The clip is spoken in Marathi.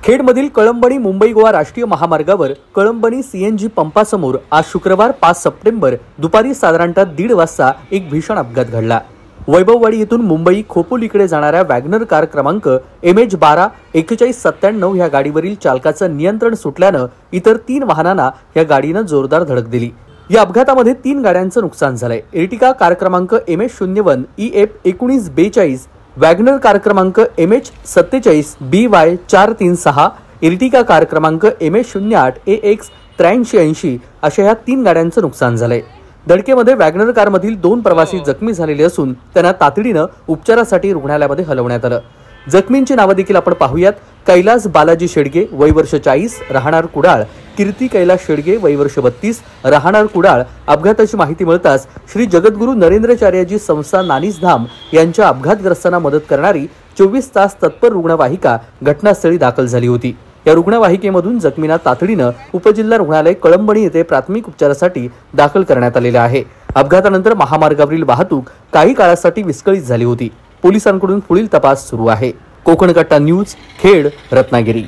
खेडमधील कळंबणी मुंबई गोवा राष्ट्रीय महामार्गावर कळंबणी सीएनजी पंपासमोर आज शुक्रवार 5 सप्टेंबर दुपारी साधारणतः 1:30 वाजता एक भीषण अपघात घडला। वैभववाडी येथून मुंबई खोपोलीकडे जाणाऱ्या वॅगनर कार क्रमांक MH12-4197 या गाडीवरील चालकाचं नियंत्रण सुटल्यानं इतर 3 वाहनांना या गाडीनं जोरदार धडक दिली। या अपघातामध्ये 3 गाड्यांचं नुकसान झालंय। एर्टिगा कार क्रमांक MH01EF1942, वॅगनर कार क्रमांक MH47BY436, एर्टिगा कार क्रमांक MH08AX8380 अशा ह्या 3 गाड्यांचं नुकसान झालंय। धडकेमध्ये वॅगनर कारमधील 2 प्रवासी जखमी झालेले असून त्यांना तातडीनं उपचारासाठी रुग्णालयामध्ये हलवण्यात आलं। जखमींची नावं देखील आपण पाहूयात। कैलास बालाजी शेडगे वय वर्ष 40 राहणार कुडाळ, कीर्ती कैलास शेडगे वय वर्ष 32 राहणार कुडाळ। अपघाताची माहिती मिळताच श्री जगद्गुरू नरेंद्राचार्यजी संस्था नानीसधाम यांच्या अपघातग्रस्तांना मदत करणारी 24 तास तत्पर रुग्णवाहिका घटनास्थळी दाखल झाली होती। या रुग्णवाहिकेमधून जखमींना तातडीनं उपजिल्हा रुग्णालय कळंबणी येथे प्राथमिक उपचारासाठी दाखल करण्यात आलेले आहे। अपघातानंतर महामार्गावरील वाहतूक काही काळासाठी विस्कळीत झाली होती। पोलिसांकडून पुढील तपास सुरू आहे। कोकण कट्टा न्यूज, खेड, रत्नागिरी।